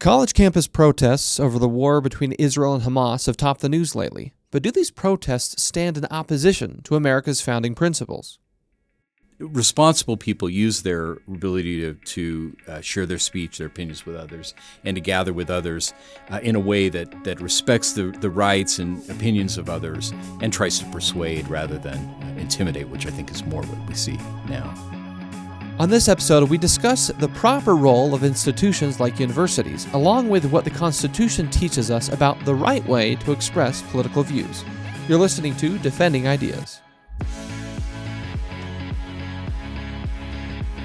College campus protests over the war between Israel and Hamas have topped the news lately. But do these protests stand in opposition to America's founding principles? Responsible people use their ability to share their speech, their opinions with others, and to gather with others in a way that respects the rights and opinions of others and tries to persuade rather than intimidate, which I think is more what we see now. On this episode, we discuss the proper role of institutions like universities, along with what the Constitution teaches us about the right way to express political views. You're listening to Defending Ideas.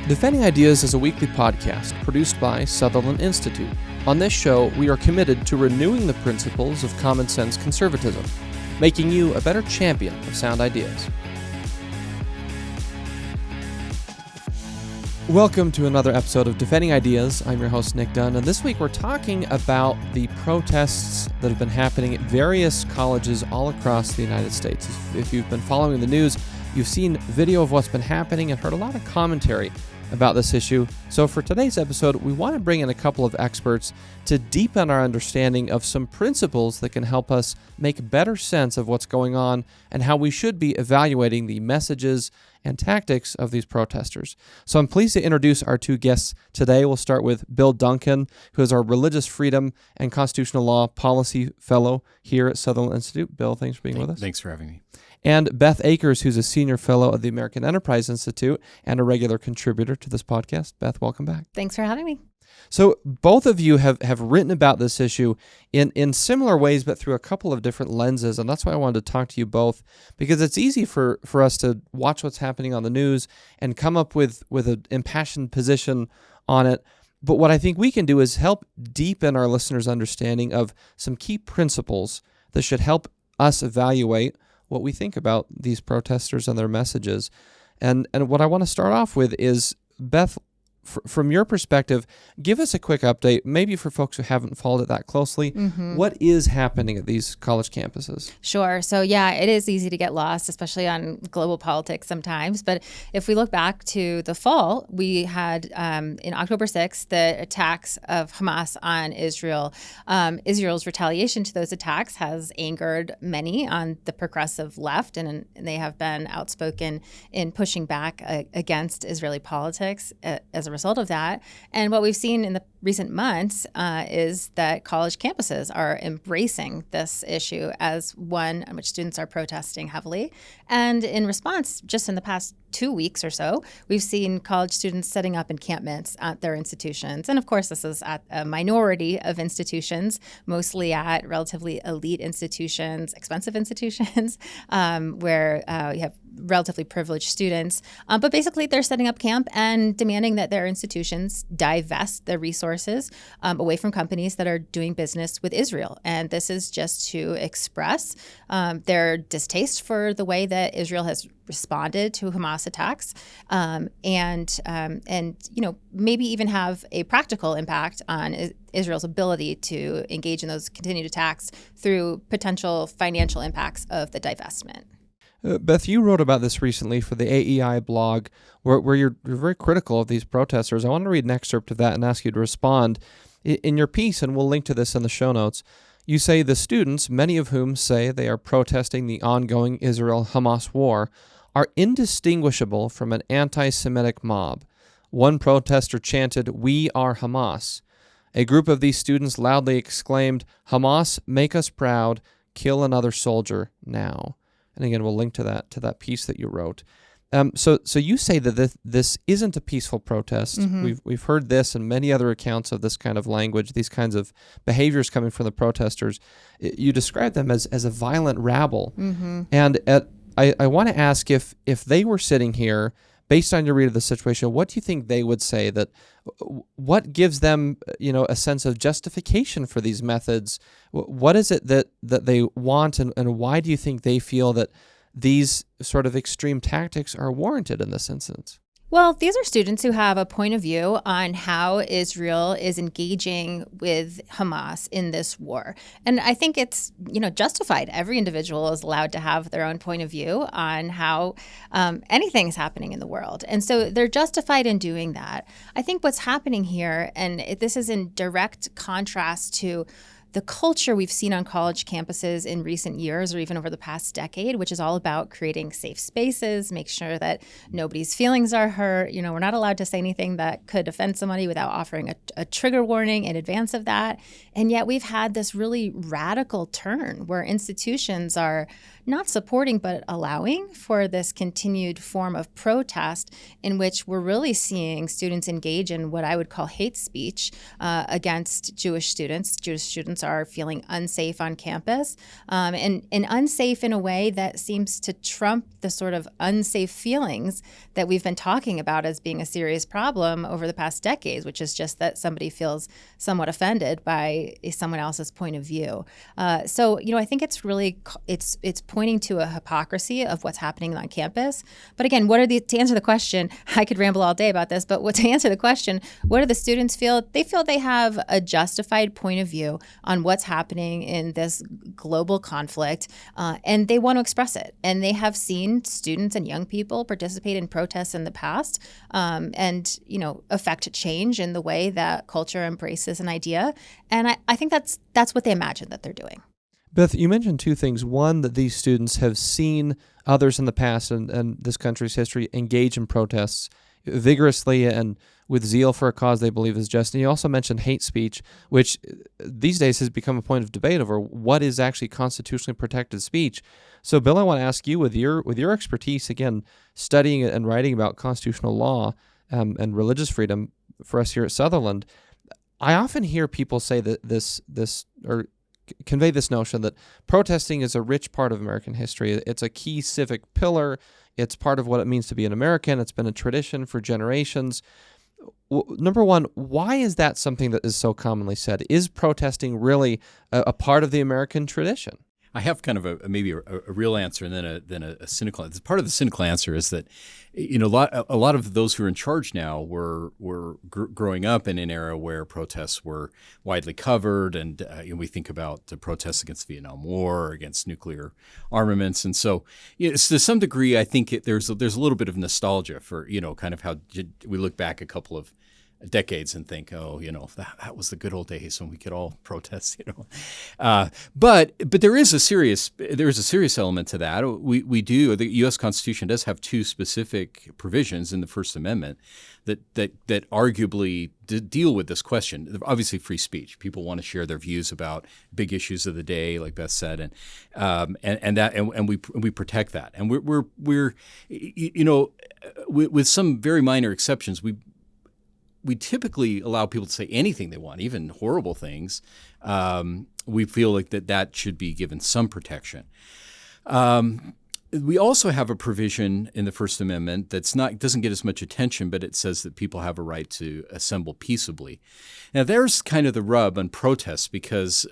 Defending Ideas is a weekly podcast produced by Sutherland Institute. On this show, we are committed to renewing the principles of common sense conservatism, making you a better champion of sound ideas. Welcome to another episode of Defending Ideas. I'm your host, Nick Dunn, and this week we're talking about the protests that have been happening at various colleges all across the United States. If you've been following the news, you've seen video of what's been happening and heard a lot of commentary about this issue. So for today's episode, we want to bring in a couple of experts to deepen our understanding of some principles that can help us make better sense of what's going on and how we should be evaluating the messages and tactics of these protesters. So I'm pleased to introduce our two guests today. We'll start with Bill Duncan, who is our Religious Freedom and Constitutional Law Policy Fellow here at Sutherland Institute. Bill, thanks for being with us. Thanks for having me. And Beth Akers, who's a Senior Fellow at the American Enterprise Institute and a regular contributor to this podcast. Beth, welcome back. Thanks for having me. So both of you have written about this issue in similar ways, but through a couple of different lenses, and that's why I wanted to talk to you both, because it's easy for us to watch what's happening on the news and come up with an impassioned position on it. But what I think we can do is help deepen our listeners' understanding of some key principles that should help us evaluate what we think about these protesters and their messages. And what I want to start off with is, Beth, from your perspective, give us a quick update, maybe for folks who haven't followed it that closely. Mm-hmm. What is happening at these college campuses? Sure. So yeah, it is easy to get lost, especially on global politics sometimes. But if we look back to the fall, we had in October 6th, the attacks of Hamas on Israel. Israel's retaliation to those attacks has angered many on the progressive left, and they have been outspoken in pushing back against Israeli politics as a result of that. And what we've seen in the recent months is that college campuses are embracing this issue as one in which students are protesting heavily. And in response, just in the past 2 weeks or so, we've seen college students setting up encampments at their institutions. And of course, this is at a minority of institutions, mostly at relatively elite institutions, expensive institutions, where you have relatively privileged students. But basically, they're setting up camp and demanding that their institutions divest their resources away from companies that are doing business with Israel. And this is just to express their distaste for the way that Israel has responded to Hamas attacks, and maybe even have a practical impact on Israel's ability to engage in those continued attacks through potential financial impacts of the divestment. Beth, you wrote about this recently for the AEI blog, where you're very critical of these protesters. I want to read an excerpt of that and ask you to respond. In your piece, and we'll link to this in the show notes, you say the students, many of whom say they are protesting the ongoing Israel-Hamas war, are indistinguishable from an anti-Semitic mob. One protester chanted, "We are Hamas." A group of these students loudly exclaimed, "Hamas, make us proud, kill another soldier now." And again, we'll link to that piece that you wrote. So you say that this isn't a peaceful protest. Mm-hmm. We've heard this and many other accounts of this kind of language, these kinds of behaviors coming from the protesters. You describe them as a violent rabble. Mm-hmm. And I want to ask if they were sitting here, based on your read of the situation, what do you think they would say? What gives them, a sense of justification for these methods? What is it that they want, and why do you think they feel that these sort of extreme tactics are warranted in this instance? Well, these are students who have a point of view on how Israel is engaging with Hamas in this war. And I think it's, justified. Every individual is allowed to have their own point of view on how anything is happening in the world. And so they're justified in doing that. I think what's happening here, and this is in direct contrast to the culture we've seen on college campuses in recent years or even over the past decade, which is all about creating safe spaces, make sure that nobody's feelings are hurt. We're not allowed to say anything that could offend somebody without offering a trigger warning in advance of that. And yet we've had this really radical turn where institutions are not supporting but allowing for this continued form of protest in which we're really seeing students engage in what I would call hate speech against Jewish students. Jewish students are feeling unsafe on campus and unsafe in a way that seems to trump the sort of unsafe feelings that we've been talking about as being a serious problem over the past decades, which is just that somebody feels somewhat offended by someone else's point of view. So I think it's really, it's pointing to a hypocrisy of what's happening on campus. But again, to answer the question, I could ramble all day about this, but to answer the question, what do the students feel? They feel they have a justified point of view on what's happening in this global conflict, and they want to express it. And they have seen students and young people participate in protests in the past, and affect change in the way that culture embraces an idea. And I think that's what they imagine that they're doing. Beth, you mentioned two things. One, that these students have seen others in the past and this country's history engage in protests vigorously and with zeal for a cause they believe is just. And you also mentioned hate speech, which these days has become a point of debate over what is actually constitutionally protected speech. So, Bill, I want to ask you, with your expertise, again, studying and writing about constitutional law and religious freedom for us here at Sutherland, I often hear people say that this or convey this notion that protesting is a rich part of American history. It's a key civic pillar. It's part of what it means to be an American. It's been a tradition for generations. Number one, why is that something that is so commonly said? Is protesting really a part of the American tradition? I have kind of maybe a real answer and then a cynical. Part of the cynical answer is that a lot of those who are in charge now were growing up in an era where protests were widely covered, and we think about the protests against the Vietnam War, against nuclear armaments, and so to some degree, I think there's a little bit of nostalgia for kind of how we look back a couple of decades and think, that was the good old days when we could all protest, But there is a serious element to that. We do. The U.S. Constitution does have two specific provisions in the First Amendment that arguably deal with this question. Obviously, free speech. People want to share their views about big issues of the day, like Beth said, and we protect that. And we're with some very minor exceptions, we typically allow people to say anything they want, even horrible things. We feel like that should be given some protection. We also have a provision in the First Amendment doesn't get as much attention, but it says that people have a right to assemble peaceably. Now, there's kind of the rub on protests, because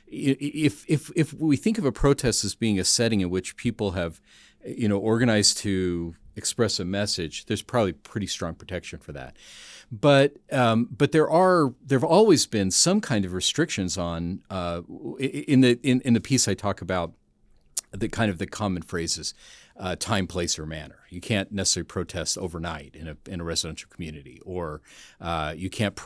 if we think of a protest as being a setting in which people have organized to express a message, there's probably pretty strong protection for that. But there have always been some kind of restrictions on in the piece I talk about the common phrases, time, place, or manner. You can't necessarily protest overnight in a residential community, or you can't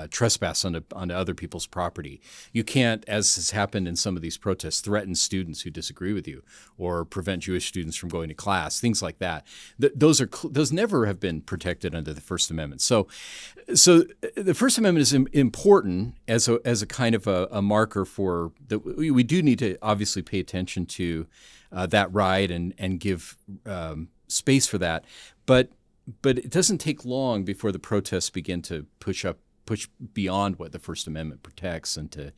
trespass onto other people's property. You can't, as has happened in some of these protests, threaten students who disagree with you, or prevent Jewish students from going to class. Things like that. Those never have been protected under the First Amendment. So the First Amendment is important as a kind of a marker for that. We do need to obviously pay attention to that right and give space for that, but it doesn't take long before the protests begin to push beyond what the First Amendment protects, and to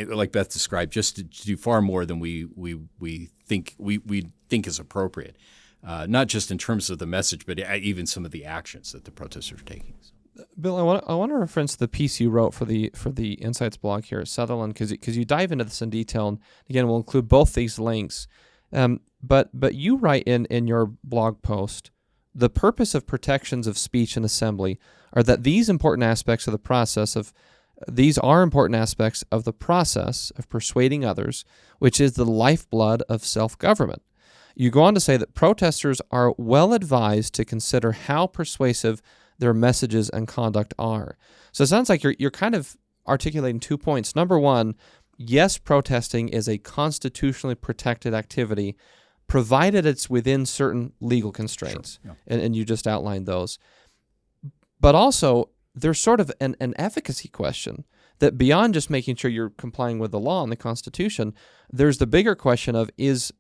like Beth described, just to do far more than we think is appropriate, not just in terms of the message, but even some of the actions that the protesters are taking. Bill, I want to reference the piece you wrote for the Insights blog here at Sutherland, because you dive into this in detail, and again, we'll include both these links. But you write in your blog post The purpose of protections of speech and assembly are that these are important aspects of the process of persuading others, which is the lifeblood of self-government. You go on to say that protesters are well advised to consider how persuasive their messages and conduct are. So it sounds like you're kind of articulating 2 points. Number one, yes, protesting is a constitutionally protected activity, provided it's within certain legal constraints. Sure, yeah. And you just outlined those. But also, there's sort of an efficacy question that beyond just making sure you're complying with the law and the Constitution, there's the bigger question of is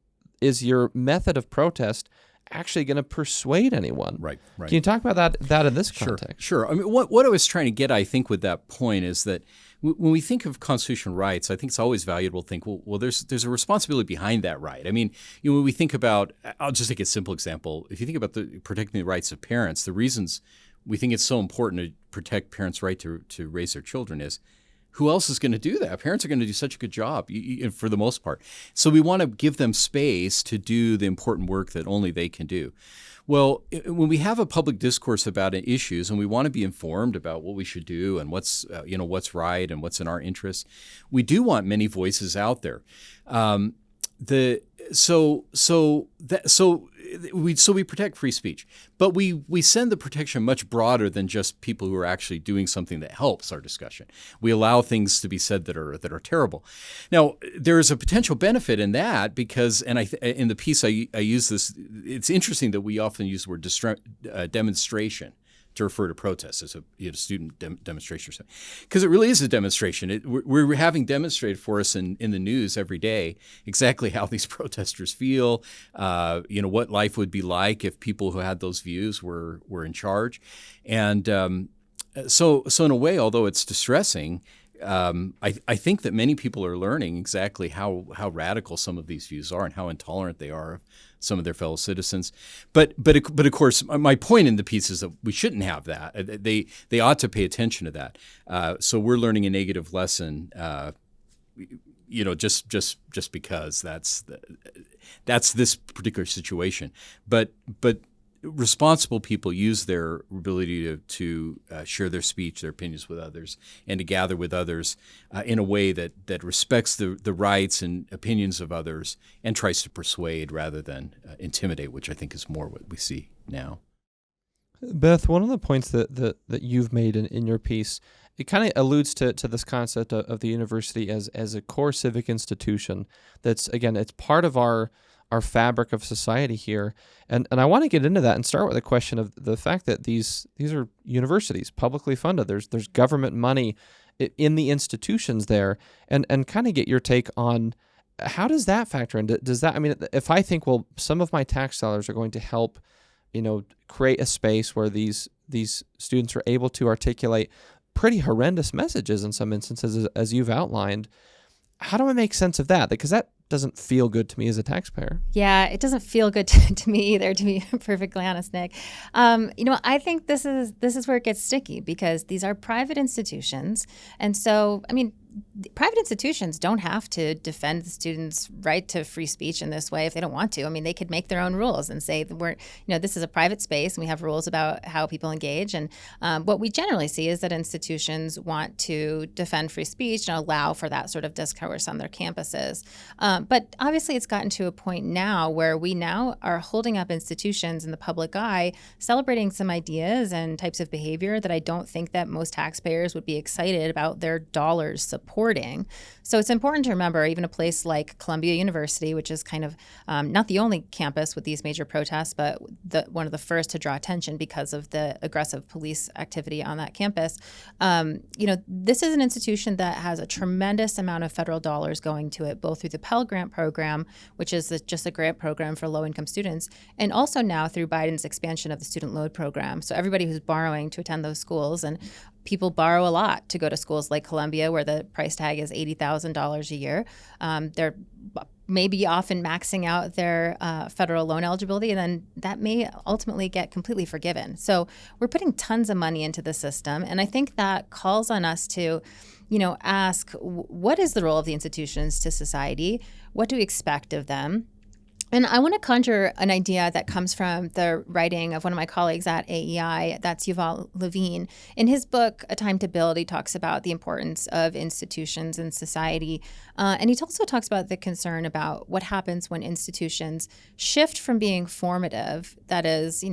your method of protest actually going to persuade anyone? Right. Can you talk about that in this context? Sure. I mean, what I was trying to get, I think, with that point is that when we think of constitutional rights, I think it's always valuable to think, well, there's a responsibility behind that right. I mean, when we think about, I'll just take a simple example. If you think about protecting the rights of parents, the reasons we think it's so important to protect parents' right to raise their children is, who else is going to do that? Parents are going to do such a good job for the most part. So we want to give them space to do the important work that only they can do. Well, when we have a public discourse about issues and we want to be informed about what we should do and what's right and what's in our interests, we do want many voices out there. So we protect free speech, but we send the protection much broader than just people who are actually doing something that helps our discussion. We allow things to be said that are terrible. Now, there is a potential benefit in that because, and in the piece I use this. It's interesting that we often use the word demonstration to refer to protests as a student demonstration or something, because it really is a demonstration. We're having demonstrated for us in the news every day exactly how these protesters feel, what life would be like if people who had those views were in charge. And so in a way, although it's distressing, I think that many people are learning exactly how radical some of these views are and how intolerant they are of some of their fellow citizens. But of course, my point in the piece is that we shouldn't have that. They ought to pay attention to that. So we're learning a negative lesson, just because that's this particular situation. But responsible people use their ability to share their speech, their opinions with others, and to gather with others in a way that respects the rights and opinions of others and tries to persuade rather than intimidate, which I think is more what we see now. Beth, one of the points that you've made in your piece, it kind of alludes to this concept of the university as a core civic institution that's, again, it's part of our fabric of society here. And I want to get into that and start with the question of the fact that these are universities, publicly funded. There's government money in the institutions there, and kind of get your take on how does that factor in? Does that, I mean, if I think, well, some of my tax dollars are going to help, create a space where these students are able to articulate pretty horrendous messages in some instances, as you've outlined, how do I make sense of that? Because that doesn't feel good to me as a taxpayer. Yeah, it doesn't feel good to me either, to be perfectly honest, Nick. I think this is where it gets sticky because these are private institutions. And so, private institutions don't have to defend the students' right to free speech in this way if they don't want to. They could make their own rules and say that this is a private space and we have rules about how people engage. And what we generally see is that institutions want to defend free speech and allow for that sort of discourse on their campuses. But obviously it's gotten to a point now where we now are holding up institutions in the public eye, celebrating some ideas and types of behavior that I don't think that most taxpayers would be excited about their dollars supporting. So it's important to remember even a place like Columbia University, which is kind of not the only campus with these major protests, but one of the first to draw attention because of the aggressive police activity on that campus. This is an institution that has a tremendous amount of federal dollars going to it, both through the Pell Grant program, which is just a grant program for low-income students, and also now through Biden's expansion of the student loan program. So everybody who's borrowing to attend those schools, and people borrow a lot to go to schools like Columbia, where the price tag is $80,000 a year. They're maybe often maxing out their federal loan eligibility, and then that may ultimately get completely forgiven. So we're putting tons of money into the system, and I think that calls on us to ask what is the role of the institutions to society? What do we expect of them? And I want to conjure an idea that comes from the writing of one of my colleagues at AEI, that's Yuval Levine. In his book, A Time to Build, he talks about the importance of institutions in society. And he also talks about the concern about what happens when institutions shift from being formative, that is,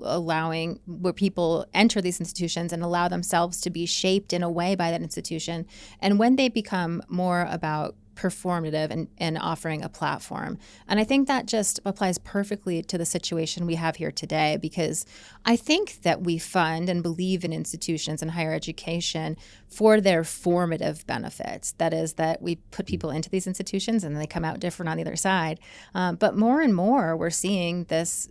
allowing where people enter these institutions and allow themselves to be shaped in a way by that institution, and when they become more about performative and offering a platform. And I think that just applies perfectly to the situation we have here today, because I think that we fund and believe in institutions and higher education for their formative benefits. That is, that we put people into these institutions and they come out different on the other side. But more and more, we're seeing this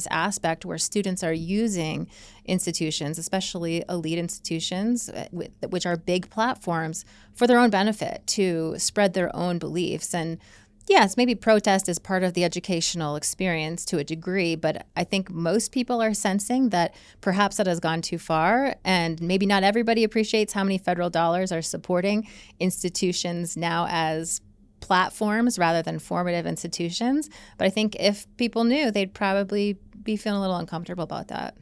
aspect where students are using institutions, especially elite institutions, which are big platforms, for their own benefit, to spread their own beliefs. And yes, maybe protest is part of the educational experience to a degree, but I think most people are sensing that perhaps that has gone too far, and maybe not everybody appreciates how many federal dollars are supporting institutions now as platforms rather than formative institutions. But I think if people knew, they'd probably be feeling a little uncomfortable about that.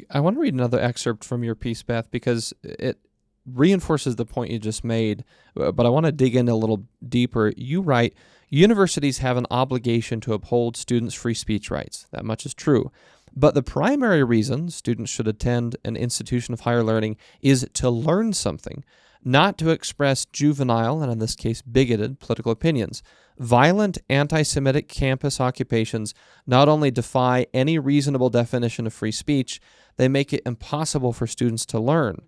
I want to read another excerpt from your piece, Beth, because it reinforces the point you just made, but I want to dig in a little deeper. You write, universities have an obligation to uphold students' free speech rights. That much is true. But the primary reason students should attend an institution of higher learning is to learn something, not to express juvenile, and in this case bigoted, political opinions. Violent anti-Semitic campus occupations not only defy any reasonable definition of free speech, they make it impossible for students to learn.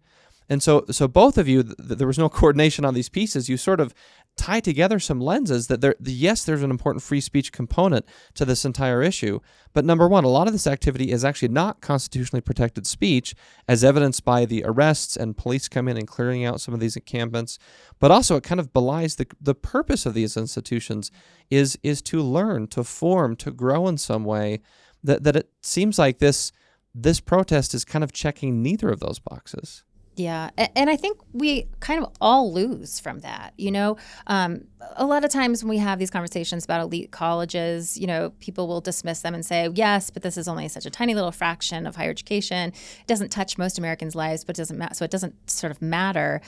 And so both of you, there was no coordination on these pieces. You sort of tie together some lenses that there's an important free speech component to this entire issue. But number one, a lot of this activity is actually not constitutionally protected speech, as evidenced by the arrests and police coming in and clearing out some of these encampments. But also it kind of belies the purpose of these institutions is to learn, to form, to grow in some way. That it seems like this protest is kind of checking neither of those boxes. Yeah. And I think we kind of all lose from that. A lot of times when we have these conversations about elite colleges, people will dismiss them and say, yes, but this is only such a tiny little fraction of higher education. It doesn't touch most Americans' lives, but it doesn't so it doesn't sort of matter.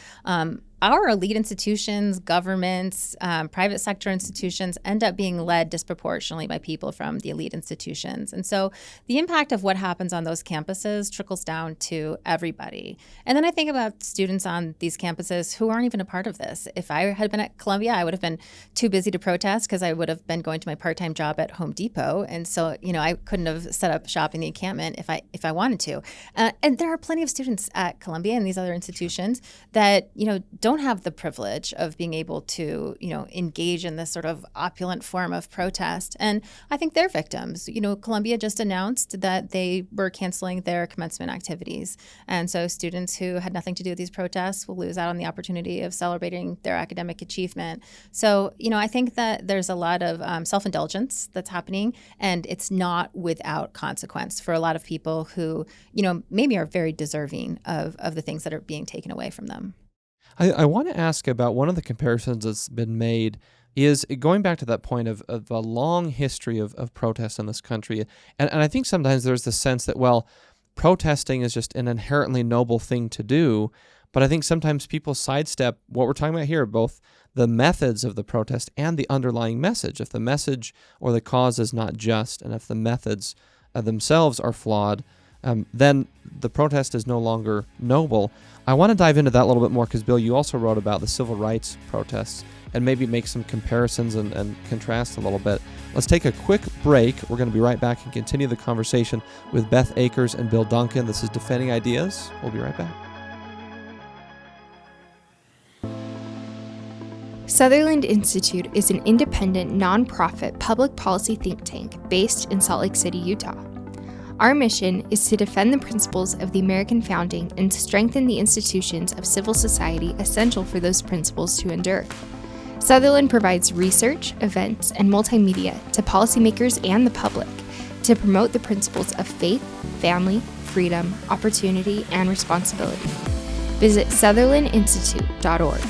Our elite institutions, governments, private sector institutions end up being led disproportionately by people from the elite institutions. And so the impact of what happens on those campuses trickles down to everybody. And then I think about students on these campuses who aren't even a part of this. If I had been at Columbia, I would have been too busy to protest because I would have been going to my part-time job at Home Depot. And so, I couldn't have set up shop in the encampment if I wanted to. And there are plenty of students at Columbia and these other institutions that, don't have the privilege of being able to, engage in this sort of opulent form of protest. And I think they're victims. Columbia just announced that they were canceling their commencement activities. And so students who had nothing to do with these protests will lose out on the opportunity of celebrating their academic achievement. So, I think that there's a lot of self-indulgence that's happening, and it's not without consequence for a lot of people who, maybe are very deserving of the things that are being taken away from them. I want to ask about one of the comparisons that's been made is going back to that point of a long history of protests in this country. And I think sometimes there's the sense that, protesting is just an inherently noble thing to do. But I think sometimes people sidestep what we're talking about here, both the methods of the protest and the underlying message. If the message or the cause is not just, and if the methods themselves are flawed, then the protest is no longer noble. I want to dive into that a little bit more because, Bill, you also wrote about the civil rights protests and maybe make some comparisons and contrast a little bit. Let's take a quick break. We're going to be right back and continue the conversation with Beth Akers and Bill Duncan. This is Defending Ideas. We'll be right back. Sutherland Institute is an independent, nonprofit public policy think tank based in Salt Lake City, Utah. Our mission is to defend the principles of the American founding and strengthen the institutions of civil society essential for those principles to endure. Sutherland provides research, events, and multimedia to policymakers and the public to promote the principles of faith, family, freedom, opportunity, and responsibility. Visit SutherlandInstitute.org.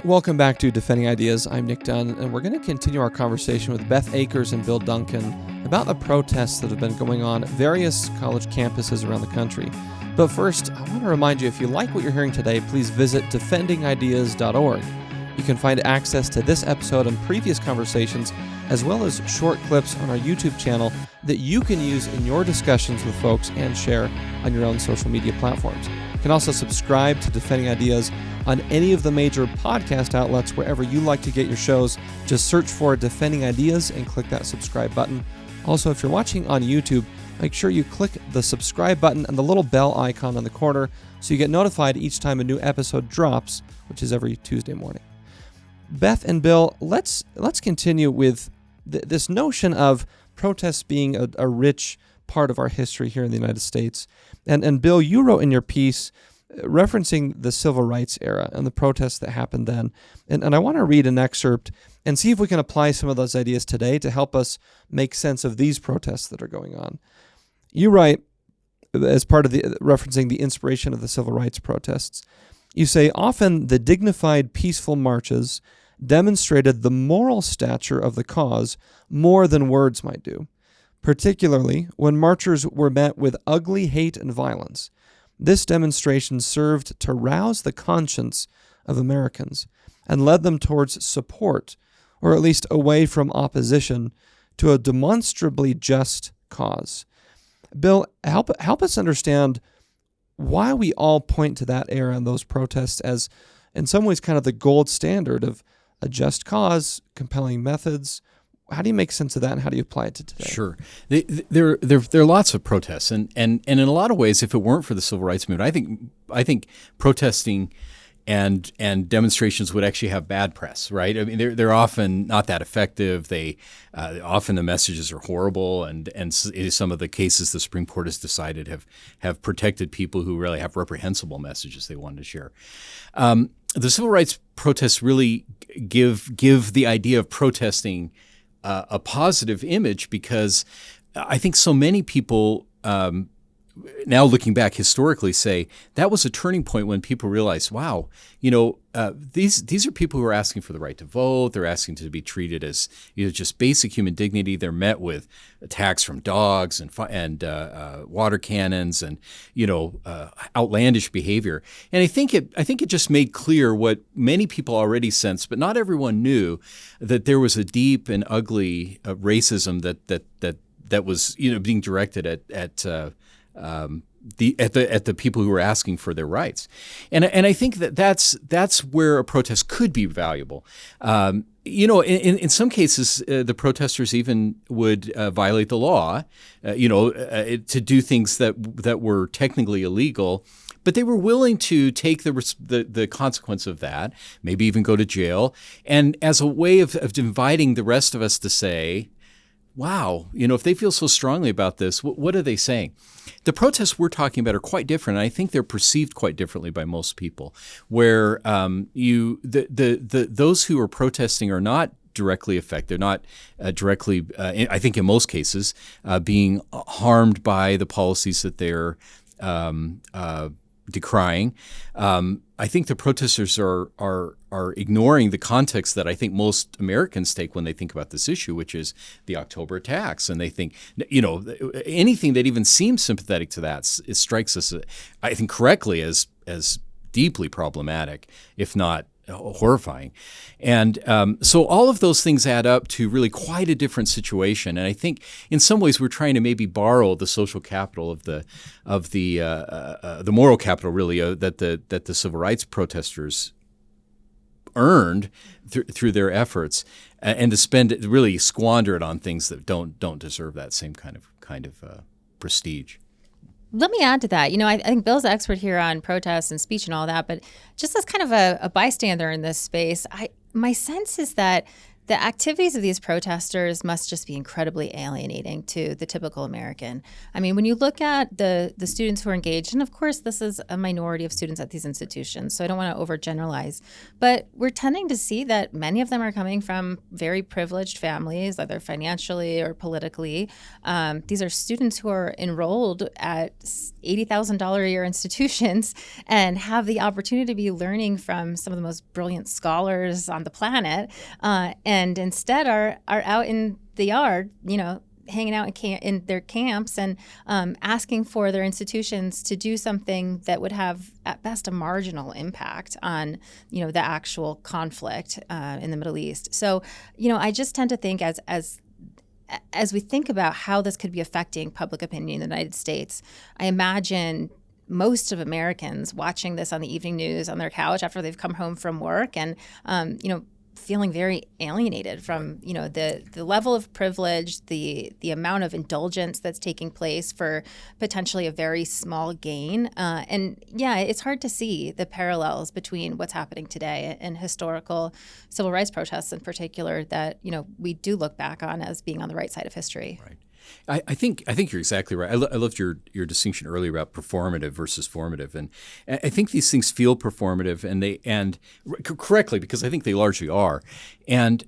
Welcome back to Defending Ideas. I'm Nick Dunn, and we're going to continue our conversation with Beth Akers and Bill Duncan about the protests that have been going on at various college campuses around the country. But first, I want to remind you, if you like what you're hearing today, please visit defendingideas.org. You can find access to this episode and previous conversations, as well as short clips on our YouTube channel that you can use in your discussions with folks and share on your own social media platforms. You can also subscribe to Defending Ideas on any of the major podcast outlets wherever you like to get your shows. Just search for Defending Ideas and click that subscribe button. Also, if you're watching on YouTube, make sure you click the subscribe button and the little bell icon on the corner so you get notified each time a new episode drops, which is every Tuesday morning. Beth and Bill, let's continue with this notion of protests being a rich part of our history here in the United States. And Bill, you wrote in your piece referencing the civil rights era and the protests that happened then. And I want to read an excerpt and see if we can apply some of those ideas today to help us make sense of these protests that are going on. You write, as part of referencing the inspiration of the civil rights protests, you say, often the dignified, peaceful marches demonstrated the moral stature of the cause more than words might do, particularly when marchers were met with ugly hate and violence. This demonstration served to rouse the conscience of Americans and led them towards support, or at least away from opposition, to a demonstrably just cause. Bill, help us understand why we all point to that era and those protests as, in some ways, kind of the gold standard of a just cause, compelling methods. How do you make sense of that, and how do you apply it to today? Sure. There are lots of protests, and in a lot of ways, if it weren't for the civil rights movement, I think protesting and demonstrations would actually have bad press, right? I mean, they're often not that effective. They often the messages are horrible, and some of the cases the Supreme Court has decided have protected people who really have reprehensible messages they wanted to share. The civil rights protests really give the idea of protesting a positive image, because I think so many people now looking back historically say that was a turning point when people realized, wow, these are people who are asking for the right to vote. They're asking to be treated as just basic human dignity. They're met with attacks from dogs and water cannons and outlandish behavior. And I think it just made clear what many people already sensed, but not everyone knew, that there was a deep and ugly racism that was being directed at the people who were asking for their rights, and I think that's where a protest could be valuable. In some cases, the protesters even would violate the law, to do things that were technically illegal, but they were willing to take the consequence of that, maybe even go to jail, and as a way of inviting the rest of us to say, wow, if they feel so strongly about this, what are they saying? The protests we're talking about are quite different, and I think they're perceived quite differently by most people, where those who are protesting are not directly affected. They're not directly, I think in most cases, being harmed by the policies that they're decrying. I think the protesters are ignoring the context that I think most Americans take when they think about this issue, which is the October attacks, and they think anything that even seems sympathetic to that, it strikes us, I think, correctly as deeply problematic, if not horrifying. And so all of those things add up to really quite a different situation. And I think in some ways we're trying to maybe borrow the social capital of the moral capital, really, that the civil rights protesters earned through their efforts, and to really squander it on things that don't deserve that same kind of prestige. Let me add to that. I think Bill's the expert here on protests and speech and all that, but just as kind of a bystander in this space, my sense is that The activities of these protesters must just be incredibly alienating to the typical American. I mean, when you look at the students who are engaged, and of course this is a minority of students at these institutions, so I don't want to overgeneralize, but we're tending to see that many of them are coming from very privileged families, either financially or politically. These are students who are enrolled at $80,000 a year institutions and have the opportunity to be learning from some of the most brilliant scholars on the planet, and instead are out in the yard, hanging out in their camps and asking for their institutions to do something that would have at best a marginal impact on the actual conflict in the Middle East. So I just tend to think as we think about how this could be affecting public opinion in the United States, I imagine most of Americans watching this on the evening news on their couch after they've come home from work and feeling very alienated from the level of privilege, the amount of indulgence that's taking place for potentially a very small gain, and it's hard to see the parallels between what's happening today and historical civil rights protests in particular that we do look back on as being on the right side of history. Right. I think you're exactly right. I loved your distinction earlier about performative versus formative, and I think these things feel performative, and correctly, because I think they largely are. And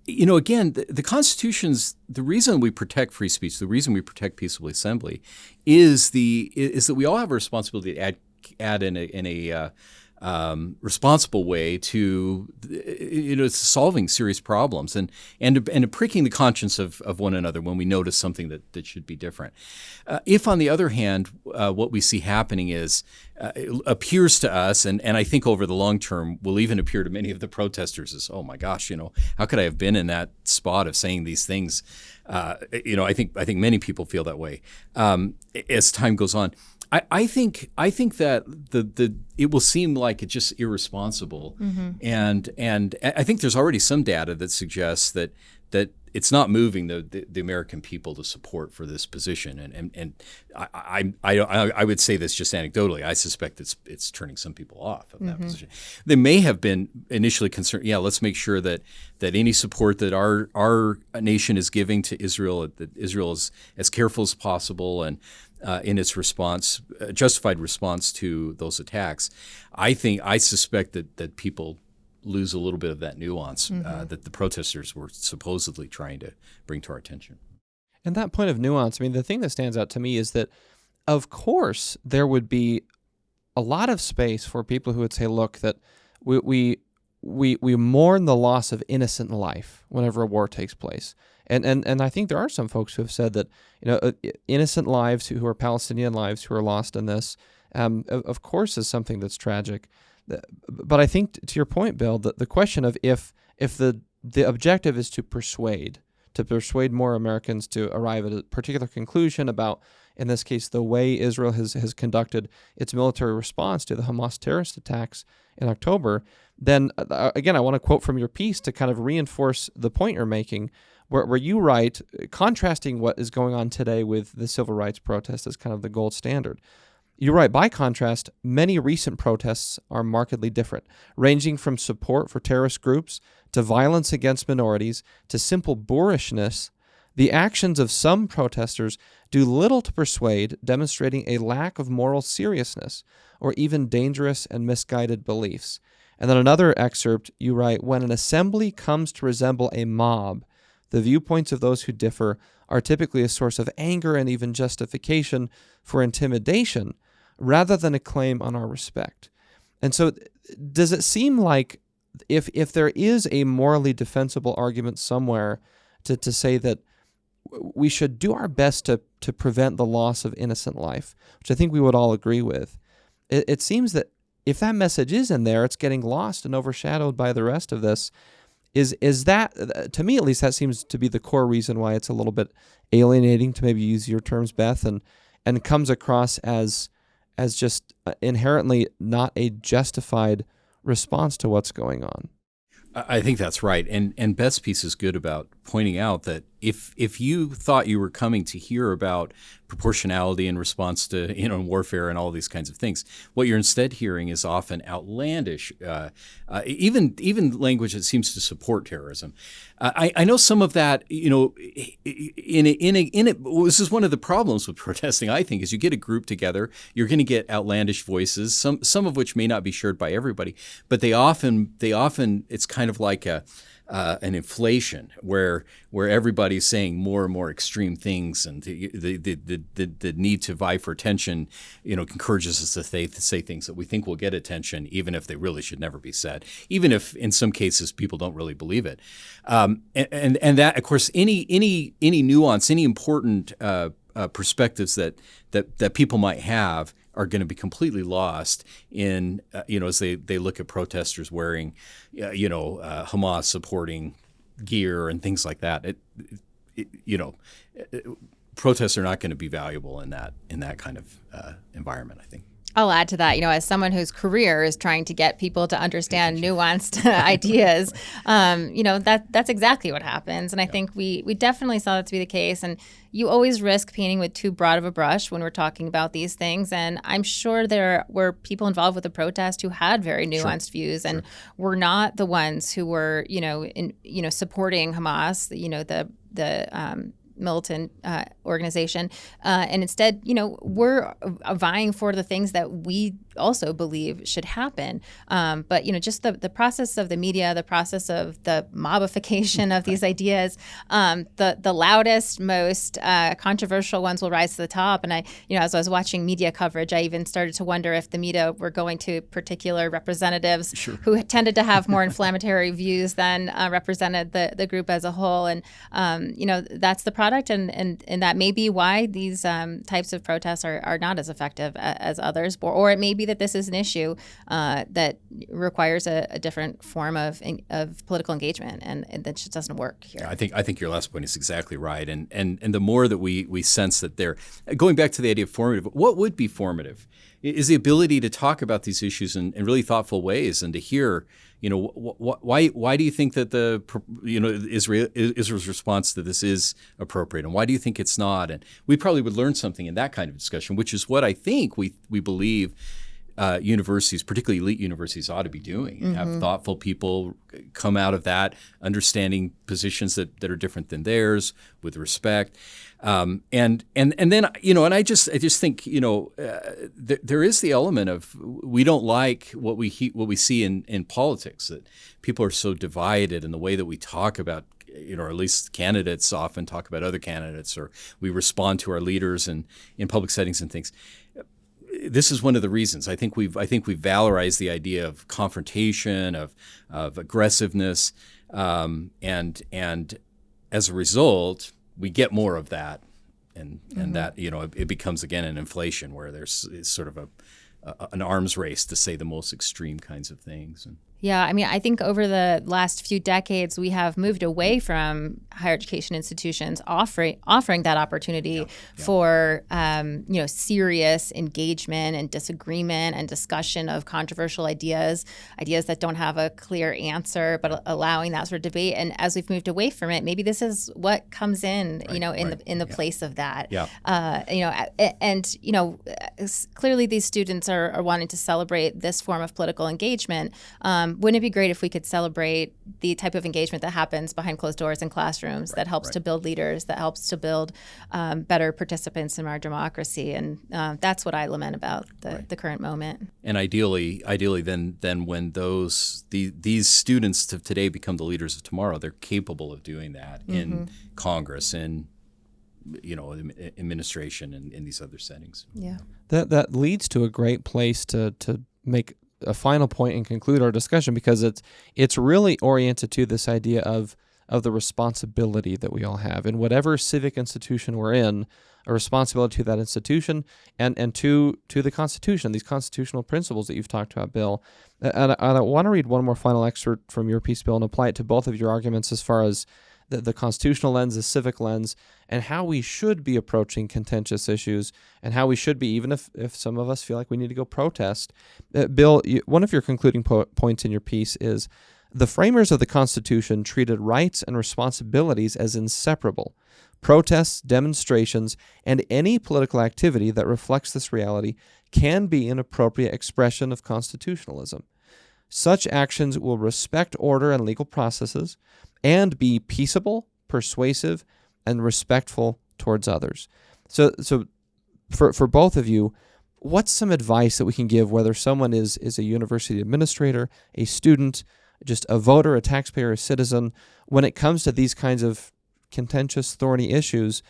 again, the Constitution's the reason we protect free speech, the reason we protect peaceable assembly, is that we all have a responsibility to add in a responsible way to solving serious problems and pricking the conscience of one another when we notice something that should be different. If, on the other hand, what we see happening is it appears to us, and I think over the long term will even appear to many of the protesters as, oh my gosh, how could I have been in that spot of saying these things? I think many people feel that way as time goes on. I think that it will seem like it's just irresponsible, and I think there's already some data that suggests that it's not moving the American people to support for this position, and I would say this just anecdotally. I suspect it's turning some people off of that position. They may have been initially concerned. Yeah, let's make sure that any support that our nation is giving to Israel, that Israel is as careful as possible and in its response, justified response to those attacks. I suspect that people lose a little bit of that nuance that the protesters were supposedly trying to bring to our attention. And that point of nuance, I mean, the thing that stands out to me is that, of course, there would be a lot of space for people who would say, look, that we mourn the loss of innocent life whenever a war takes place. And I think there are some folks who have said that innocent lives who are Palestinian lives who are lost in this, of course, is something that's tragic. But I think to your point, Bill, the question of if the objective is to persuade more Americans to arrive at a particular conclusion about, in this case, the way Israel has conducted its military response to the Hamas terrorist attacks in October, then again, I want to quote from your piece to kind of reinforce the point you're making, where you write, contrasting what is going on today with the civil rights protest as kind of the gold standard. You write, by contrast, many recent protests are markedly different, ranging from support for terrorist groups to violence against minorities to simple boorishness. The actions of some protesters do little to persuade, demonstrating a lack of moral seriousness or even dangerous and misguided beliefs. And then another excerpt, you write, when an assembly comes to resemble a mob, the viewpoints of those who differ are typically a source of anger and even justification for intimidation, rather than a claim on our respect. And so does it seem like if there is a morally defensible argument somewhere to say that we should do our best to prevent the loss of innocent life, which I think we would all agree with, it seems that if that message is in there, it's getting lost and overshadowed by the rest of this. Is that, to me at least, that seems to be the core reason why it's a little bit alienating, to maybe use your terms, Beth, and comes across as just inherently not a justified response to what's going on. I think that's right. And Beth's piece is good about pointing out that if you thought you were coming to hear about proportionality in response to warfare and all these kinds of things, what you're instead hearing is often outlandish, even language that seems to support terrorism. I know some of that. This is one of the problems with protesting. I think is you get a group together, you're going to get outlandish voices, some of which may not be shared by everybody, but they often it's kind of like an inflation where everybody's saying more and more extreme things, and the need to vie for attention, encourages us to say things that we think will get attention, even if they really should never be said, even if in some cases people don't really believe it. And that, of course, any nuance, any important perspectives that people might have are going to be completely lost in, as they look at protesters wearing, Hamas supporting gear and things like that. Protests are not going to be valuable in that kind of environment, I think. I'll add to that, as someone whose career is trying to get people to understand nuanced ideas, that's exactly what happens. And I think we definitely saw that to be the case. And you always risk painting with too broad of a brush when we're talking about these things. And I'm sure there were people involved with the protest who had very nuanced views and were not the ones who were, supporting Hamas, the militant organization, and instead, we're vying for the things that we also believe should happen. But just the process of the media, the process of the mobification of these ideas, the loudest, most controversial ones will rise to the top. And as I was watching media coverage, I even started to wonder if the media were going to particular representatives who tended to have more inflammatory views than represented the group as a whole. And that's the product, and that may be why these types of protests are not as effective as others, or it may be that this is an issue that requires a different form of political engagement, and that just doesn't work here. Yeah, I think your last point is exactly right, and the more that we sense that they're going back to the idea of formative. What would be formative is the ability to talk about these issues in really thoughtful ways, and to hear, why do you think that Israel's response to this is appropriate, and why do you think it's not? And we probably would learn something in that kind of discussion, which is what I think we believe universities, particularly elite universities, ought to be doing, and have thoughtful people come out of that understanding positions that are different than theirs with respect. And then and I just think there is the element of we don't like what we see in politics, that people are so divided in the way that we talk about, or at least candidates often talk about other candidates, or we respond to our leaders in public settings and things. This is one of the reasons. I think we've valorized the idea of confrontation, of aggressiveness, and as a result, we get more of that, and that it becomes again an inflation where there's sort of an arms race to say the most extreme kinds of things. Yeah, I think over the last few decades, we have moved away from higher education institutions offering that opportunity for serious engagement and disagreement and discussion of controversial ideas that don't have a clear answer, but allowing that sort of debate. And as we've moved away from it, maybe this is what comes in, in the place of that. Clearly these students are wanting to celebrate this form of political engagement. Wouldn't it be great if we could celebrate the type of engagement that happens behind closed doors in classrooms, that helps to build leaders, that helps to build better participants in our democracy? And that's what I lament about the current moment. And ideally, then when these students of today become the leaders of tomorrow, they're capable of doing that in Congress, in administration, and in these other settings. Yeah, that leads to a great place to make a final point and conclude our discussion, because it's really oriented to this idea of the responsibility that we all have in whatever civic institution we're in, a responsibility to that institution and to the Constitution, these constitutional principles that you've talked about, Bill. And I want to read one more final excerpt from your piece, Bill, and apply it to both of your arguments as far as the constitutional lens, the civic lens, and how we should be approaching contentious issues, and how we should be, even if some of us feel like we need to go protest. Bill, one of your concluding points in your piece is The framers of the Constitution treated rights and responsibilities as inseparable. Protests, demonstrations, and any political activity that reflects this reality can be an appropriate expression of constitutionalism. Such actions will respect order and legal processes and be peaceable, persuasive, and respectful towards others. So for both of you, what's some advice that we can give, whether someone is a university administrator, a student, just a voter, a taxpayer, a citizen, when it comes to these kinds of contentious, thorny issues?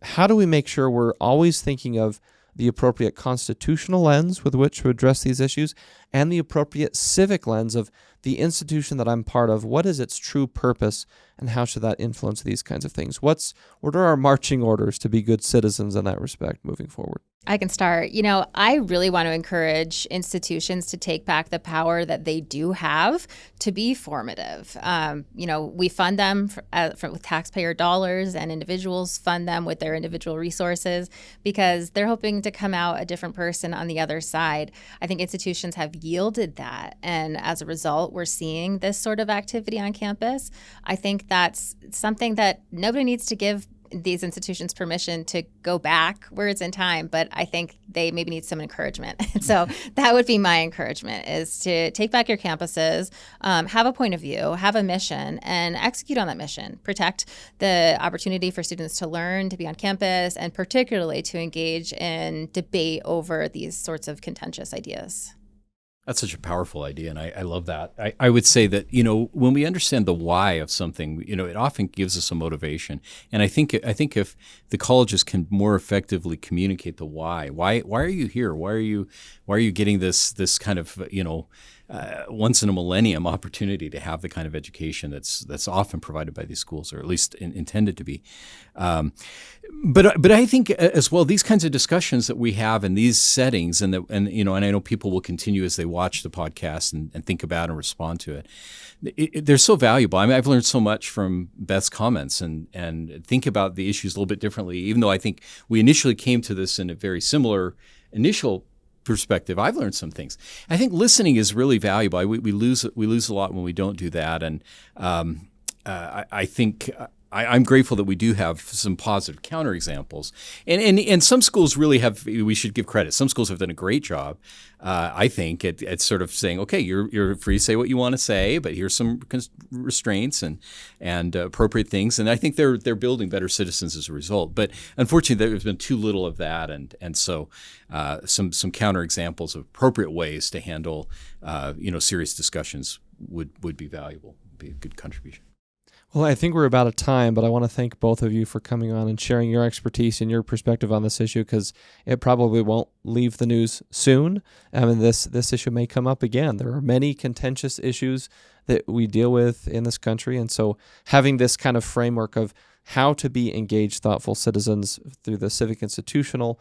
How do we make sure we're always thinking of the appropriate constitutional lens with which to address these issues and the appropriate civic lens of the institution that I'm part of? What is its true purpose, and how should that influence these kinds of things? What are our marching orders to be good citizens in that respect moving forward? I can start. I really want to encourage institutions to take back the power that they do have to be formative. We fund them with taxpayer dollars, and individuals fund them with their individual resources because they're hoping to come out a different person on the other side. I think institutions have yielded that, and as a result, we're seeing this sort of activity on campus. I think that's something that nobody needs to give these institutions permission to go back where it's in time, but I think they maybe need some encouragement. And so that would be my encouragement, is to take back your campuses, have a point of view, have a mission, and execute on that mission. Protect the opportunity for students to learn, to be on campus, and particularly to engage in debate over these sorts of contentious ideas. That's such a powerful idea, and I love that. I would say that, when we understand the why of something, it often gives us a motivation. And I think if the colleges can more effectively communicate the why are you here? Why are you getting this kind of, once in a millennium opportunity to have the kind of education that's often provided by these schools, or at least intended to be. But I think as well, these kinds of discussions that we have in these settings, and I know people will continue as they watch the podcast and think about and respond to it. They're so valuable. I mean, I've learned so much from Beth's comments and think about the issues a little bit differently. Even though I think we initially came to this in a very similar initial perspective, I've learned some things. I think listening is really valuable. We lose a lot when we don't do that, and I think I'm grateful that we do have some positive counterexamples. And some schools really have, we should give credit. Some schools have done a great job, I think, at sort of saying, okay, you're free to say what you want to say, but here's some restraints and appropriate things. And I think they're building better citizens as a result. But unfortunately, there's been too little of that. And so some counterexamples of appropriate ways to handle serious discussions would be valuable, would be a good contribution. Well, I think we're about out of time, but I want to thank both of you for coming on and sharing your expertise and your perspective on this issue, because it probably won't leave the news soon. I mean, this issue may come up again. There are many contentious issues that we deal with in this country, and so having this kind of framework of how to be engaged, thoughtful citizens through the civic institutional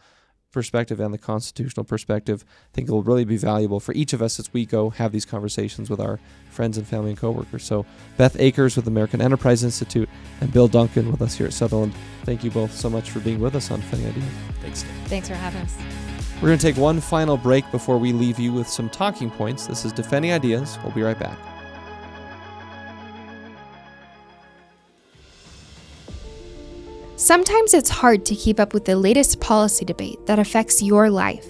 perspective and the constitutional perspective, I think it will really be valuable for each of us as we go have these conversations with our friends and family and coworkers. So Beth Akers with the American Enterprise Institute and Bill Duncan with us here at Sutherland, thank you both so much for being with us on Defending Ideas. Thanks, Dave. Thanks for having us. We're going to take one final break before we leave you with some talking points. This is Defending Ideas. We'll be right back. Sometimes it's hard to keep up with the latest policy debate that affects your life.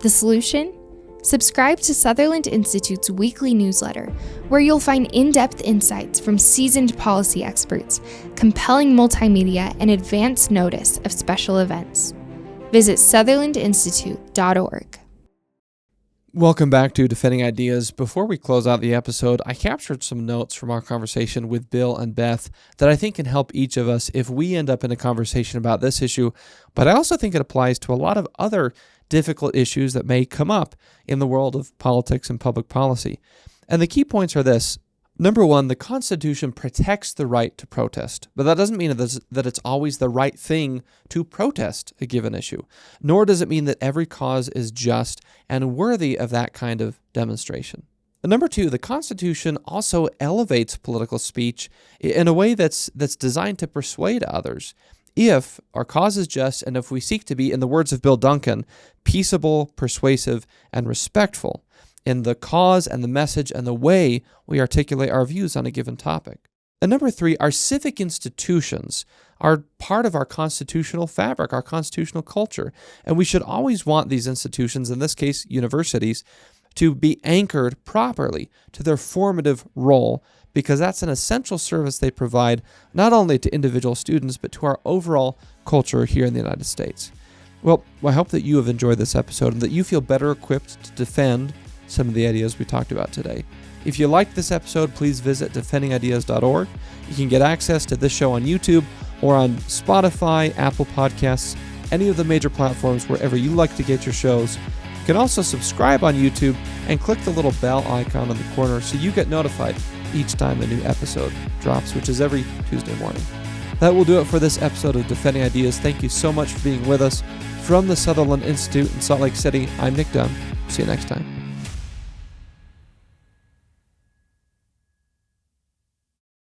The solution? Subscribe to Sutherland Institute's weekly newsletter, where you'll find in-depth insights from seasoned policy experts, compelling multimedia, and advance notice of special events. Visit sutherlandinstitute.org. Welcome back to Defending Ideas. Before we close out the episode, I captured some notes from our conversation with Bill and Beth that I think can help each of us if we end up in a conversation about this issue, but I also think it applies to a lot of other difficult issues that may come up in the world of politics and public policy. And the key points are this. Number one, the Constitution protects the right to protest, but that doesn't mean that it's always the right thing to protest a given issue, nor does it mean that every cause is just and worthy of that kind of demonstration. And number two, the Constitution also elevates political speech in a way that's designed to persuade others. If our cause is just, and if we seek to be, in the words of Bill Duncan, peaceable, persuasive, and respectful, in the cause and the message and the way we articulate our views on a given topic. And number 3, our civic institutions are part of our constitutional fabric, our constitutional culture. And we should always want these institutions, in this case, universities, to be anchored properly to their formative role, because that's an essential service they provide not only to individual students, but to our overall culture here in the United States. Well, I hope that you have enjoyed this episode and that you feel better equipped to defend some of the ideas we talked about today. If you liked this episode, please visit defendingideas.org. You can get access to this show on YouTube or on Spotify, Apple Podcasts, any of the major platforms wherever you like to get your shows. You can also subscribe on YouTube and click the little bell icon in the corner so you get notified each time a new episode drops, which is every Tuesday morning. That will do it for this episode of Defending Ideas. Thank you so much for being with us. From the Sutherland Institute in Salt Lake City, I'm Nick Dunn. See you next time.